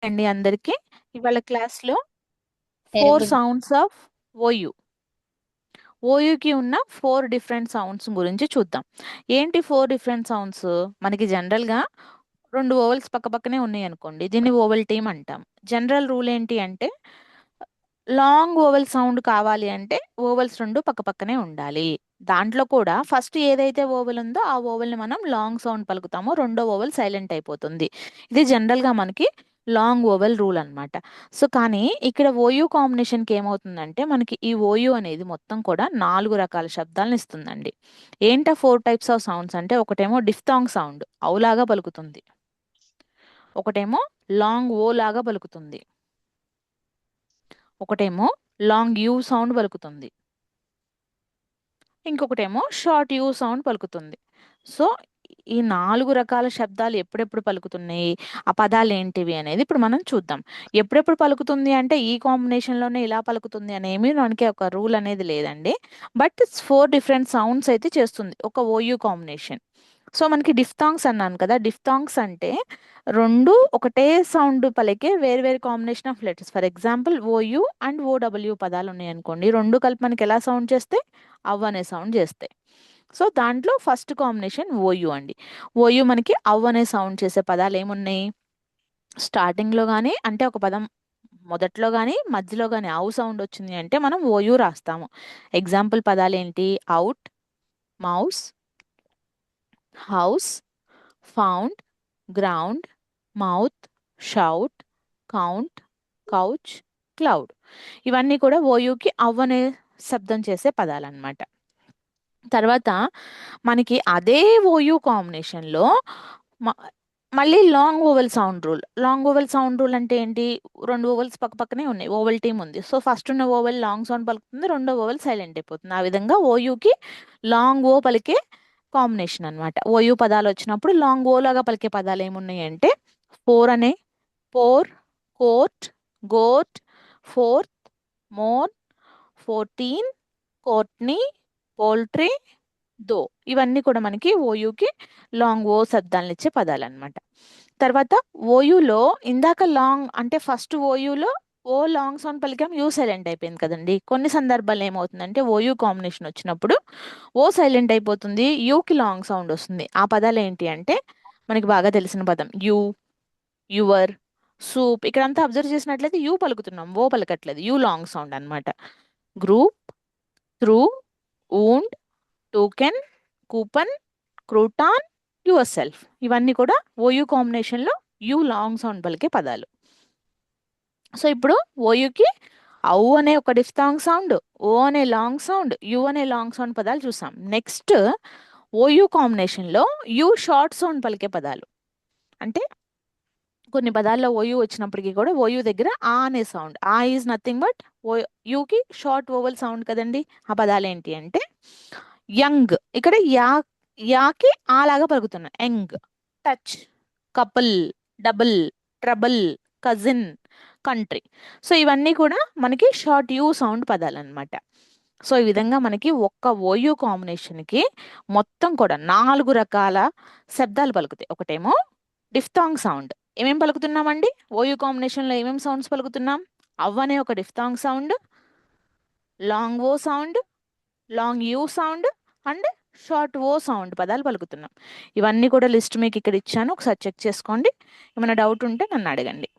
అండి అందరికి ఇవాళ క్లాస్లో very 4 good. Sounds of OU ఓయుకి ఉన్న 4 డిఫరెంట్ సౌండ్స్ గురించి చూద్దాం. ఏంటి 4 డిఫరెంట్ సౌండ్స్? మనకి జనరల్గా 2 ఓవెల్స్ పక్కపక్కనే ఉన్నాయి అనుకోండి, దీన్ని ఓవెల్ టీమ్ అంటాం. జనరల్ రూల్ ఏంటి అంటే లాంగ్ ఓవెల్ సౌండ్ కావాలి అంటే ఓవెల్స్ 2 పక్కపక్కనే ఉండాలి. దాంట్లో కూడా ఫస్ట్ ఏదైతే ఓవెల్ ఉందో ఆ ఓవెల్ని మనం లాంగ్ సౌండ్ పలుకుతామో రెండో ఓవెల్ సైలెంట్ అయిపోతుంది. ఇది జనరల్గా మనకి లాంగ్ ఓవెల్ రూల్ అన్నమాట. సో కానీ ఇక్కడ ఓయూ కాంబినేషన్కి ఏమవుతుందంటే మనకి ఈ ఓయూ అనేది మొత్తం కూడా 4 రకాల శబ్దాలను ఇస్తుందండి. ఏంటా 4 టైప్స్ ఆఫ్ సౌండ్స్ అంటే ఒకటేమో డిఫ్థాంగ్ సౌండ్ అవులాగా పలుకుతుంది, ఒకటేమో లాంగ్ ఓ లాగా పలుకుతుంది, ఒకటేమో లాంగ్ యూ సౌండ్ పలుకుతుంది, ఇంకొకటేమో షార్ట్ యూ సౌండ్ పలుకుతుంది. సో ఈ 4 రకాల శబ్దాలు ఎప్పుడెప్పుడు పలుకుతున్నాయి, ఆ పదాలు ఏంటివి అనేది ఇప్పుడు మనం చూద్దాం. ఎప్పుడెప్పుడు పలుకుతుంది అంటే ఈ కాంబినేషన్లోనే ఇలా పలుకుతుంది అనేమి మనకి ఒక రూల్ అనేది లేదండి. బట్ 4 డిఫరెంట్ సౌండ్స్ అయితే చేస్తుంది ఒక ఓయూ కాంబినేషన్. సో మనకి డిఫ్థాంగ్స్ అన్నాను కదా, డిఫ్థాంగ్స్ అంటే రెండు ఒకటే సౌండ్ పలికే వేరు వేరు combination of letters. For example OU and OW పదాలు ఉన్నాయి అనుకోండి, రెండు కలిపి మనకి ఎలా సౌండ్ చేస్తే అవ్ అనే సౌండ్ చేస్తాయి. సో దాంట్లో ఫస్ట్ కాంబినేషన్ ఓయూ అండి. ఓయూ మనకి అవ్ అనే సౌండ్ చేసే పదాలు ఏమున్నాయి? స్టార్టింగ్లో కానీ అంటే ఒక పదం మొదట్లో కానీ మధ్యలో కానీ అవు సౌండ్ వచ్చింది అంటే మనం ఓయూ రాస్తాము. ఎగ్జాంపుల్ పదాలు ఏంటి? Out, mouse, house, found, ground, mouth, shout, count, couch, cloud. ఇవన్నీ కూడా ఓయూకి అవ్వనే శబ్దం చేసే పదాలన్నమాట. తర్వాత మనకి అదే ఓయూ కాంబినేషన్లో మళ్ళీ long vowel sound rule. Long vowel sound rule అంటే ఏంటి? రెండు ఓవెల్స్ పక్క పక్కనే ఉన్నాయి, ఓవెల్ టీమ్ ఉంది. సో ఫస్ట్ ఉన్న ఓవెల్ లాంగ్ సౌండ్ పలుకుతుంది, రెండో ఓవెల్ సైలెంట్ అయిపోతుంది. ఆ విధంగా ఓయూకి లాంగ్ ఓ పలికే కాంబినేషన్ అన్నమాట. ఓయూ పదాలు వచ్చినప్పుడు లాంగ్ ఓ లాగా పలికే పదాలు ఏమున్నాయి అంటే ఫోర్ అనే pour, court, gourd, fourth, more, 14, Courtney, poultry, though. ఇవన్నీ కూడా మనకి ఓయూకి లాంగ్ ఓ శబ్దాలను ఇచ్చే పదాలు అనమాట. తర్వాత ఓయూలో ఇందాక లాంగ్ అంటే ఫస్ట్ ఓయూలో ఓ లాంగ్ సౌండ్ పలికాం, యూ సైలెంట్ అయిపోయింది కదండి. కొన్ని సందర్భాల్లో ఏమవుతుందంటే ఓయూ కాంబినేషన్ వచ్చినప్పుడు ఓ సైలెంట్ అయిపోతుంది, యూకి లాంగ్ సౌండ్ వస్తుంది. ఆ పదాలు ఏంటి అంటే మనకి బాగా తెలిసిన పదం యూ, యువర్, సూప్. ఇక్కడంతా అబ్జర్వ్ చేసినట్లయితే యూ పలుకుతున్నాం, ఓ పలకట్లేదు, యూ లాంగ్ సౌండ్ అన్నమాట. Group, through, wound, token, coupon, crouton, yourself. ఇవన్నీ కూడా ఓయూ కాంబినేషన్లో యూ లాంగ్ సౌండ్ పలికే పదాలు. సో ఇప్పుడు ఓయూకి ఔ అనే ఒక డిఫ్థాంగ్ సౌండ్, ఓ అనే లాంగ్ సౌండ్, యు అనే లాంగ్ సౌండ్ పదాలు చూసాం. నెక్స్ట్ ఓయూ కాంబినేషన్లో యూ షార్ట్ సౌండ్ పలికే పదాలు. అంటే కొన్ని పదాల్లో ఓయూ వచ్చినప్పటికీ కూడా ఓయూ దగ్గర ఆ అనే సౌండ్, ఆ ఈజ్ నథింగ్ బట్ ఓ యూకి షార్ట్ ఓవల్ సౌండ్ కదండి. ఆ పదాలు ఏంటి అంటే యంగ్, ఇక్కడ యాకి ఆ లాగా పలుకుతున్నాం, young. Touch, couple, double, trouble, cousin, country. So ఇవన్నీ కూడా మనకి షార్ట్ యూ సౌండ్ పదాలు అనమాట. సో ఈ విధంగా మనకి ఒక్క ఓయూ కాంబినేషన్కి మొత్తం కూడా 4 రకాల శబ్దాలు పలుకుతాయి. ఒకటేమో డిఫ్థాంగ్ సౌండ్. ఏమేం పలుకుతున్నామండి ఓయూ కాంబినేషన్లో? ఏమేం సౌండ్స్ పలుకుతున్నాం? అవ్ అనే ఒక diphthong sound, long O sound, long U sound and short O sound పదాలు పలుకుతున్నాం. ఇవన్నీ కూడా లిస్ట్ మీకు ఇక్కడ ఇచ్చాను, ఒకసారి చెక్ చేసుకోండి. ఏమైనా డౌట్ ఉంటే నన్ను అడగండి.